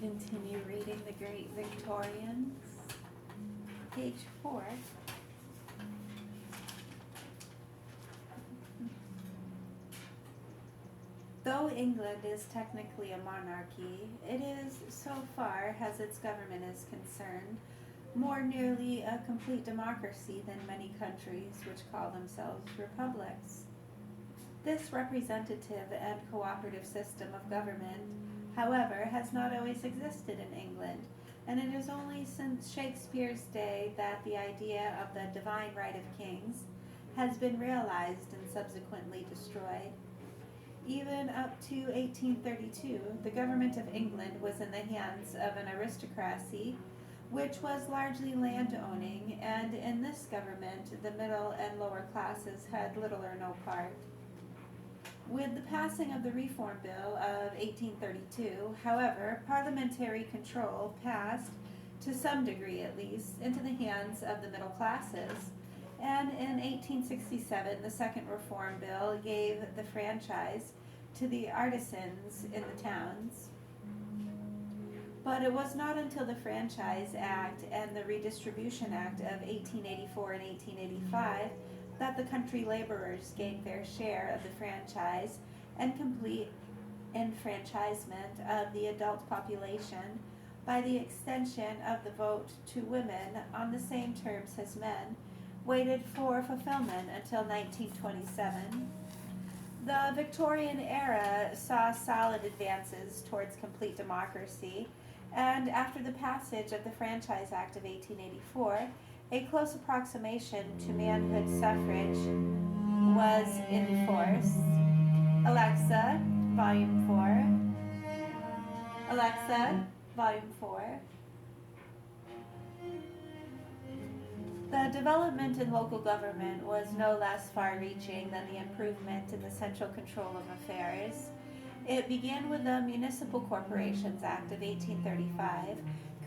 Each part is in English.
continue reading The Great Victorians, page 4. Though England is technically a monarchy, it is, so far as its government is concerned, more nearly a complete democracy than many countries which call themselves republics. This representative and cooperative system of government, however, has not always existed in England, and it is only since Shakespeare's day that the idea of the divine right of kings has been realized and subsequently destroyed. Even up to 1832, the government of England was in the hands of an aristocracy which was largely land-owning, and in this government the middle and lower classes had little or no part. With the passing of the Reform Bill of 1832, however, parliamentary control passed, to some degree at least, into the hands of the middle classes, and in 1867 the Second Reform Bill gave the franchise to the artisans in the towns. But it was not until the Franchise Act and the Redistribution Act of 1884 and 1885 that the country laborers gained their share of the franchise and complete enfranchisement of the adult population by the extension of the vote to women on the same terms as men, waited for fulfillment until 1927. The Victorian era saw solid advances towards complete democracy, and after the passage of the Franchise Act of 1884, a close approximation to manhood suffrage was in force. Alexa, Volume 4. Alexa, Volume 4. The development in local government was no less far-reaching than the improvement in the central control of affairs. It began with the Municipal Corporations Act of 1835,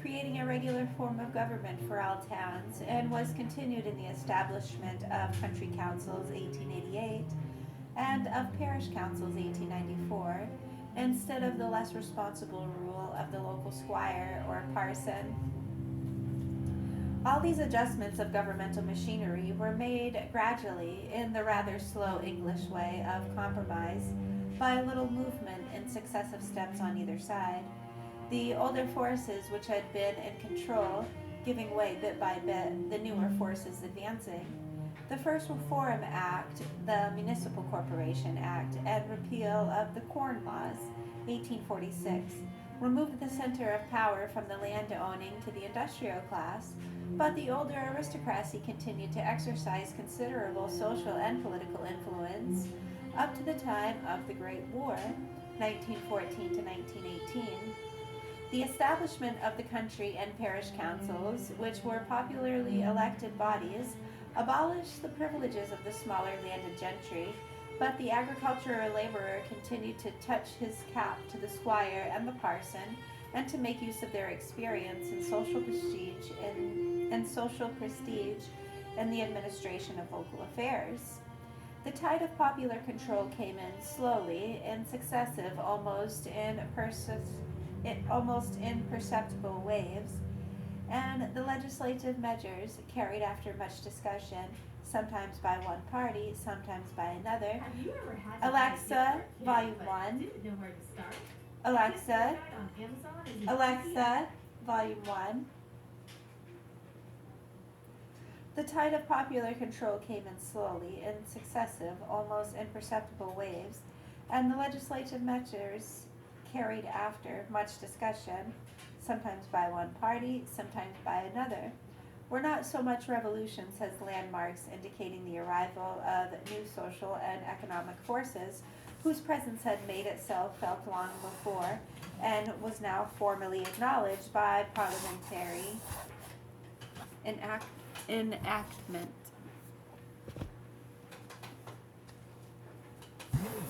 creating a regular form of government for all towns, and was continued in the establishment of country councils 1888 and of parish councils 1894, instead of the less responsible rule of the local squire or parson. All these adjustments of governmental machinery were made gradually in the rather slow English way of compromise by a little movement in successive steps on either side. The older forces which had been in control giving way bit by bit, the newer forces advancing. The first Reform Act, the Municipal Corporation Act, and repeal of the Corn Laws, 1846, removed the center of power from the land-owning to the industrial class, but the older aristocracy continued to exercise considerable social and political influence up to the time of the Great War, 1914 to 1918. The establishment of the country and parish councils, which were popularly elected bodies, abolished the privileges of the smaller landed gentry, but the agricultural laborer continued to touch his cap to the squire and the parson, and to make use of their experience and social prestige in the administration of local affairs. The tide of popular control came in slowly, in successive, almost imperceptible waves, and the legislative measures, carried after much discussion, sometimes by one party, sometimes by another. Have you ever had Alexa, Volume 1. Didn't know where to start? Alexa, On Amazon? Is it Alexa, Volume 1. The tide of popular control came in slowly, in successive, almost imperceptible waves, and the legislative measures, carried after much discussion, sometimes by one party, sometimes by another, were not so much revolutions as landmarks indicating the arrival of new social and economic forces whose presence had made itself felt long before and was now formally acknowledged by parliamentary enactment.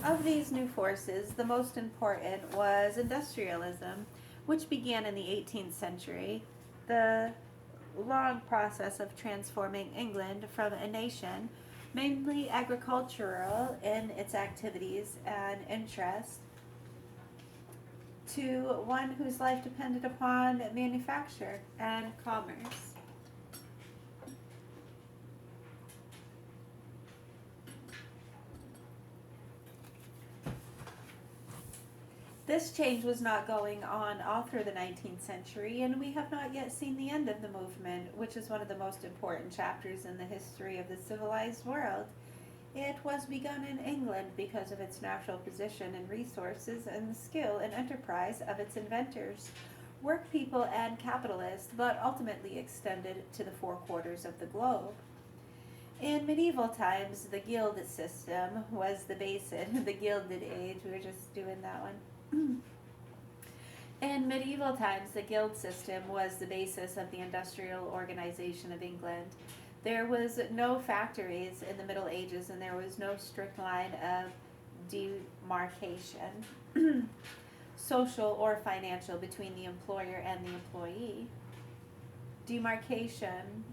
Of these new forces, the most important was industrialism, which began in the 18th century. The long process of transforming England from a nation, mainly agricultural in its activities and interests, to one whose life depended upon manufacture and commerce. This change was not going on all through the 19th century, and we have not yet seen the end of the movement, which is one of the most important chapters in the history of the civilized world. It was begun in England because of its natural position and resources and the skill and enterprise of its inventors, workpeople and capitalists, but ultimately extended to the four quarters of the globe. In medieval times, the guild system was the basis, the Gilded Age, we were just doing that one. In medieval times, the guild system was the basis of the industrial organization of England. There was no factories in the Middle Ages, and there was no strict line of demarcation, social or financial, between the employer and the employee. Demarcation,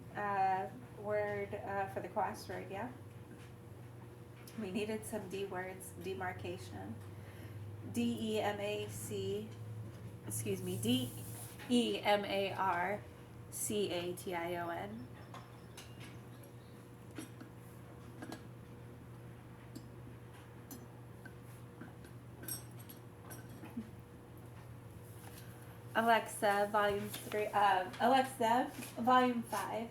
word for the crossword, yeah? We needed some D words, demarcation. D-E-M-A-R-C-A-T-I-O-N. Alexa, volume 5.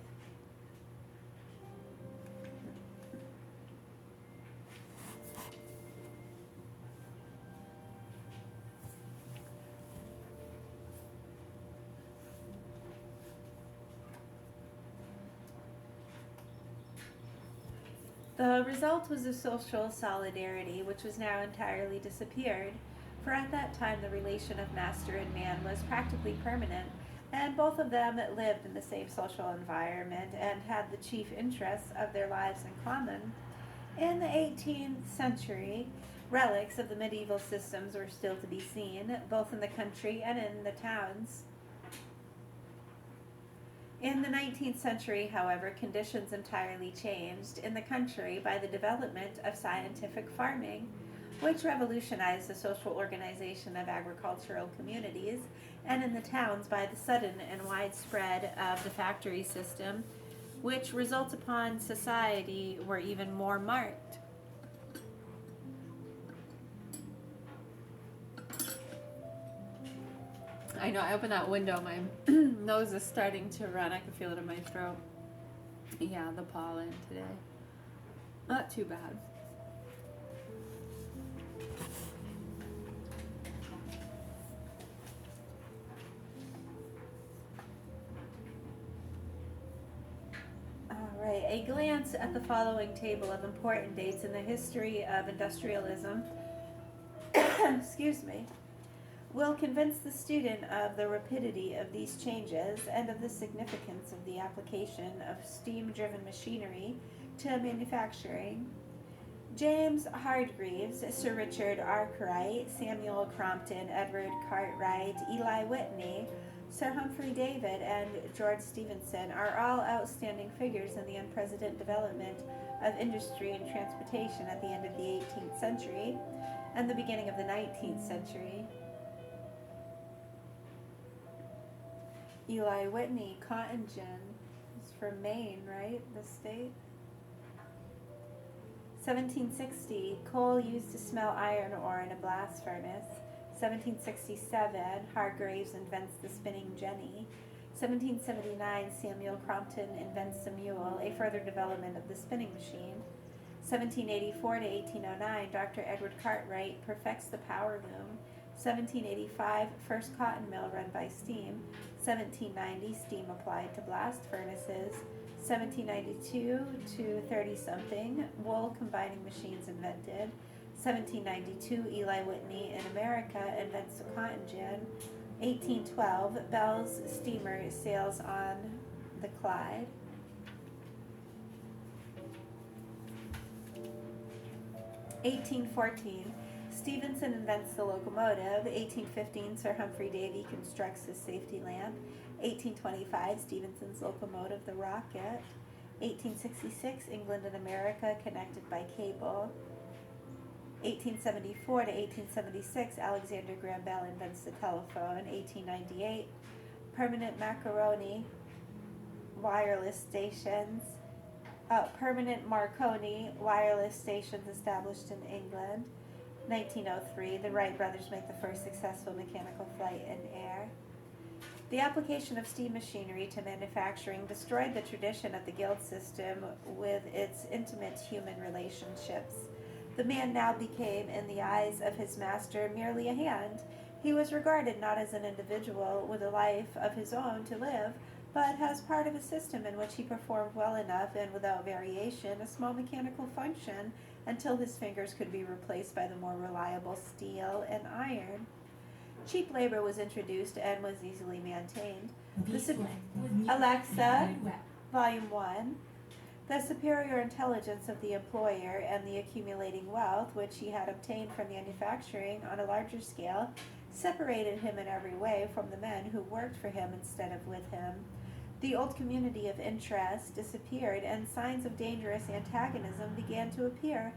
The result was a social solidarity which was now entirely disappeared, for at that time the relation of master and man was practically permanent, and both of them lived in the same social environment and had the chief interests of their lives in common. In the 18th century, relics of the medieval systems were still to be seen, both in the country and in the towns. In the 19th century, however, conditions entirely changed in the country by the development of scientific farming, which revolutionized the social organization of agricultural communities, and in the towns by the sudden and widespread of the factory system, which results upon society were even more marked. I know, I opened that window, my nose is starting to run. I can feel it in my throat. Yeah, the pollen today. Not too bad. Alright, a glance at the following table of important dates in the history of industrialism excuse me, will convince the student of the rapidity of these changes and of the significance of the application of steam-driven machinery to manufacturing. James Hargreaves, Sir Richard Arkwright, Samuel Crompton, Edward Cartwright, Eli Whitney, Sir Humphrey David, and George Stephenson are all outstanding figures in the unprecedented development of industry and transportation at the end of the 18th century and the beginning of the 19th century. Eli Whitney, cotton gin, is from Maine, right? The state? 1760, coal used to smelt iron ore in a blast furnace. 1767, Hargreaves invents the spinning jenny. 1779, Samuel Crompton invents the mule, a further development of the spinning machine. 1784 to 1809, Dr. Edward Cartwright perfects the power loom. 1785, first cotton mill run by steam. 1790, steam applied to blast furnaces. 1792 to 30-something, wool combining machines invented. 1792, Eli Whitney in America invents the cotton gin. 1812, Bell's steamer sails on the Clyde. 1814, Stephenson invents the locomotive. 1815, Sir Humphrey Davy constructs his safety lamp. 1825, Stephenson's locomotive, the Rocket. 1866, England and America connected by cable. 1874 to 1876, Alexander Graham Bell invents the telephone. 1898, permanent macaroni wireless stations. Permanent Marconi wireless stations established in England. 1903, the Wright brothers make the first successful mechanical flight in air. The application of steam machinery to manufacturing destroyed the tradition of the guild system with its intimate human relationships. The man now became, in the eyes of his master, merely a hand. He was regarded not as an individual with a life of his own to live, but as part of a system in which he performed well enough and without variation a small mechanical function until his fingers could be replaced by the more reliable steel and iron. Cheap labor was introduced and was easily maintained. Alexa, Volume 1. The superior intelligence of the employer and the accumulating wealth which he had obtained from manufacturing on a larger scale separated him in every way from the men who worked for him instead of with him. The old community of interest disappeared, and signs of dangerous antagonism began to appear.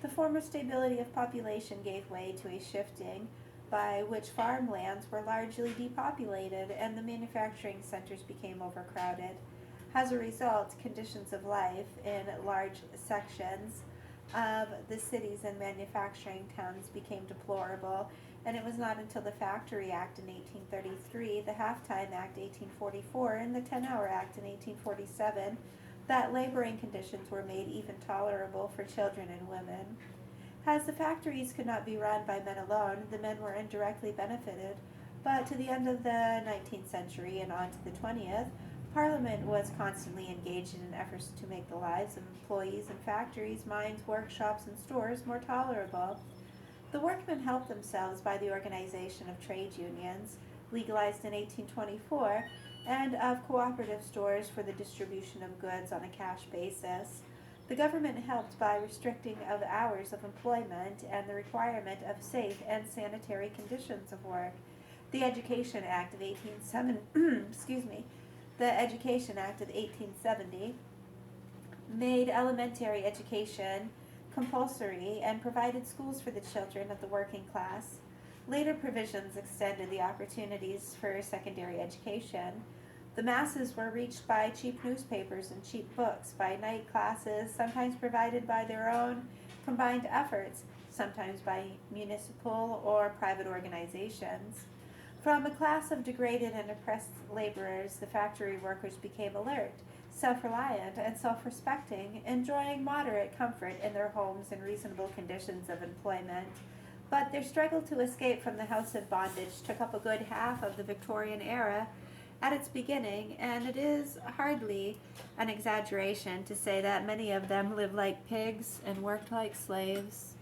The former stability of population gave way to a shifting, by which farmlands were largely depopulated and the manufacturing centers became overcrowded. As a result, conditions of life in large sections of the cities and manufacturing towns became deplorable, and it was not until the Factory Act in 1833, the Half-Time Act 1844, and the 10-Hour Act in 1847 that laboring conditions were made even tolerable for children and women. As the factories could not be run by men alone, the men were indirectly benefited, but to the end of the 19th century and on to the 20th, Parliament was constantly engaged in efforts to make the lives of employees in factories, mines, workshops, and stores more tolerable. The workmen helped themselves by the organization of trade unions, legalized in 1824, and of cooperative stores for the distribution of goods on a cash basis. The government helped by restricting of hours of employment and the requirement of safe and sanitary conditions of work. The Education Act of 1870 made elementary education compulsory and provided schools for the children of the working class. Later provisions extended the opportunities for secondary education. The masses were reached by cheap newspapers and cheap books, by night classes, sometimes provided by their own combined efforts, sometimes by municipal or private organizations. From a class of degraded and oppressed laborers, the factory workers became alert, self-reliant, and self-respecting, enjoying moderate comfort in their homes and reasonable conditions of employment. But their struggle to escape from the house of bondage took up a good half of the Victorian era at its beginning, and it is hardly an exaggeration to say that many of them lived like pigs and worked like slaves.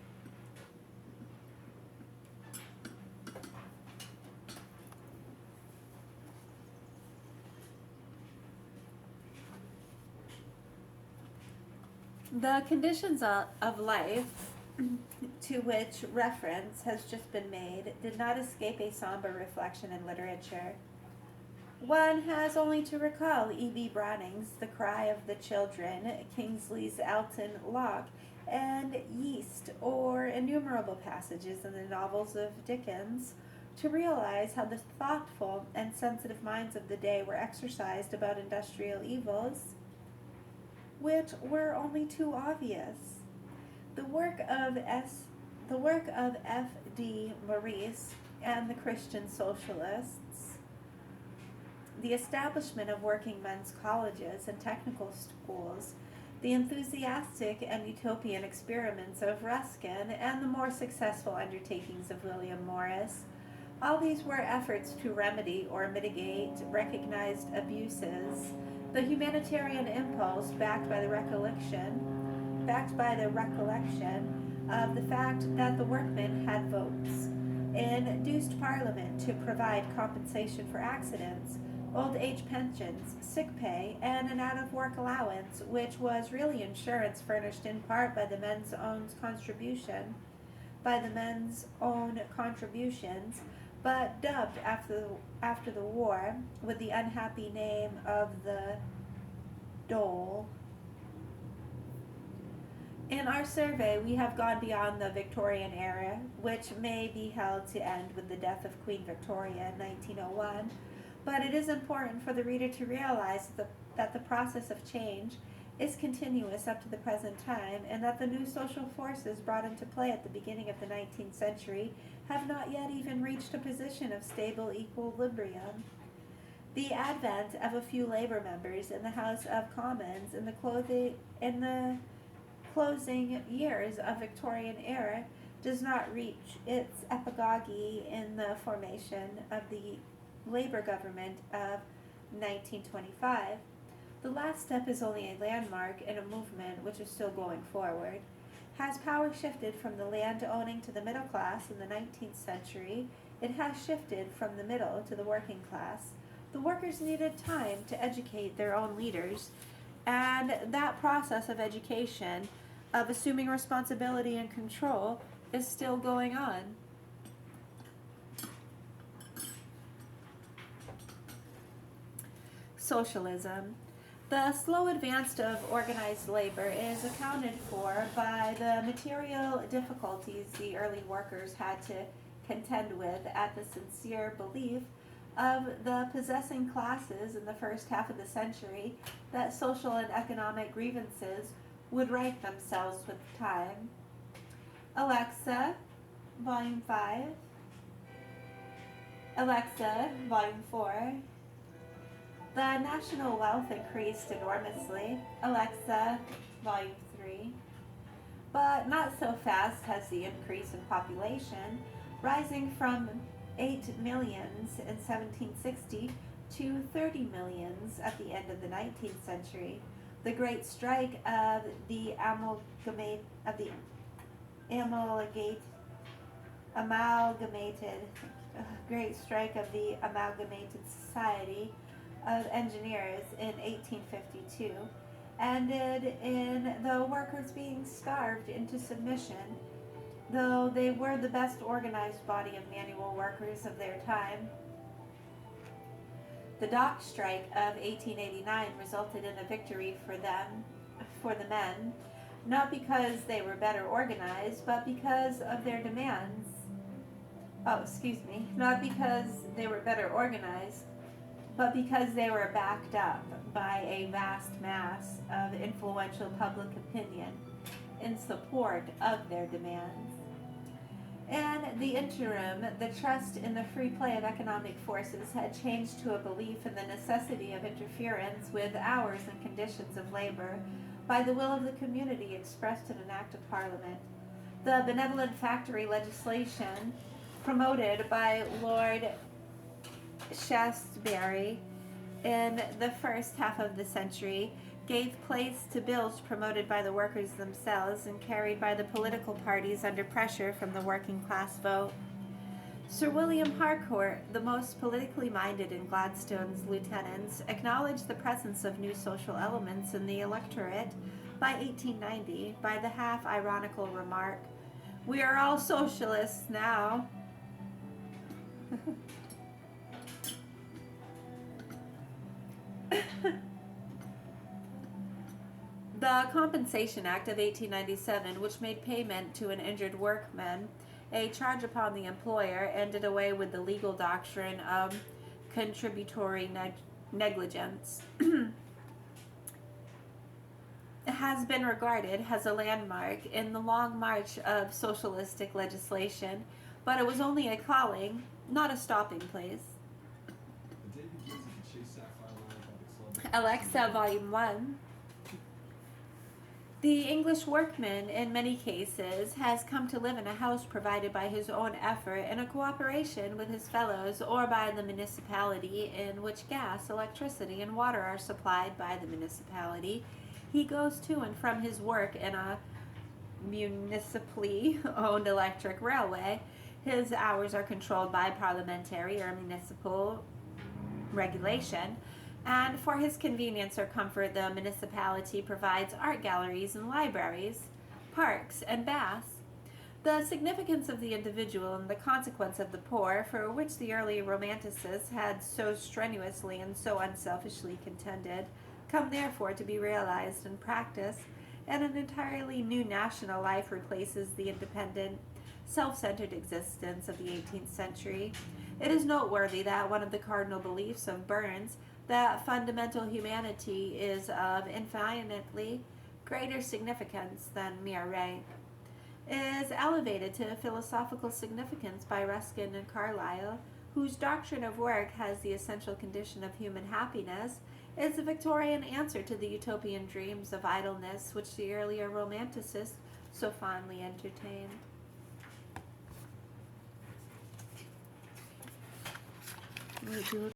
The conditions of life to which reference has just been made did not escape a somber reflection in literature. One has only to recall E.B. Browning's The Cry of the Children, Kingsley's Alton Locke, and Yeast, or innumerable passages in the novels of Dickens, to realize how the thoughtful and sensitive minds of the day were exercised about industrial evils, which were only too obvious. The work of F.D. Maurice and the Christian Socialists, the establishment of working men's colleges and technical schools, the enthusiastic and utopian experiments of Ruskin, and the more successful undertakings of William Morris, all these were efforts to remedy or mitigate recognized abuses. The humanitarian impulse, backed by the recollection of the fact that the workmen had votes, induced Parliament to provide compensation for accidents, old age pensions, sick pay, and an out-of-work allowance, which was really insurance furnished in part by the men's own contributions, but dubbed after the war with the unhappy name of the dole. In our survey, we have gone beyond the Victorian era, which may be held to end with the death of Queen Victoria in 1901, but it is important for the reader to realize that the process of change is continuous up to the present time, and that the new social forces brought into play at the beginning of the 19th century have not yet even reached a position of stable equilibrium. The advent of a few labor members in the House of Commons in the closing years of Victorian era does not reach its epigogy in the formation of the Labour government of 1925. The last step is only a landmark in a movement which is still going forward. Has power shifted from the land owning to the middle class in the 19th century? It has shifted from the middle to the working class. The workers needed time to educate their own leaders, and that process of education, of assuming responsibility and control, is still going on. Socialism. The slow advance of organized labor is accounted for by the material difficulties the early workers had to contend with at the sincere belief of the possessing classes in the first half of the century that social and economic grievances would right themselves with time. Alexa, Volume 5. Alexa, Volume 4. The national wealth increased enormously. Alexa, Volume 3. But not so fast has the increase in population, rising from 8 millions in 1760 to 30 millions at the end of the 19th century. The great strike of the Amalgamated Society of Engineers in 1852 ended in the workers being starved into submission, though they were the best organized body of manual workers of their time. The dock strike of 1889 resulted in a victory for the men, not because they were better organized, but because of their demands. Not because they were better organized, but because they were backed up by a vast mass of influential public opinion in support of their demands. In the interim, the trust in the free play of economic forces had changed to a belief in the necessity of interference with hours and conditions of labor by the will of the community expressed in an act of Parliament. The benevolent factory legislation promoted by Lord Shaftesbury in the first half of the century gave place to bills promoted by the workers themselves and carried by the political parties under pressure from the working class vote. Sir William Harcourt, the most politically minded in Gladstone's lieutenants, acknowledged the presence of new social elements in the electorate by 1890 by the half-ironical remark, "We are all socialists now." The Compensation Act of 1897, which made payment to an injured workman a charge upon the employer and did away with the legal doctrine of contributory negligence, has been regarded as a landmark in the long march of socialistic legislation, but it was only a calling, not a stopping place. Alexa, Volume 1. The English workman, in many cases, has come to live in a house provided by his own effort in a cooperation with his fellows or by the municipality, in which gas, electricity, and water are supplied by the municipality. He goes to and from his work in a municipally owned electric railway. His hours are controlled by parliamentary or municipal regulation. And for his convenience or comfort, the municipality provides art galleries and libraries, parks, and baths. The significance of the individual and the consequence of the poor, for which the early Romanticists had so strenuously and so unselfishly contended, come therefore to be realized in practice and an entirely new national life replaces the independent, self-centered existence of the 18th century. It is noteworthy that one of the cardinal beliefs of Burns, that fundamental humanity is of infinitely greater significance than mere rank, is elevated to philosophical significance by Ruskin and Carlyle, whose doctrine of work as the essential condition of human happiness is the Victorian answer to the utopian dreams of idleness which the earlier romanticists so fondly entertained. Would you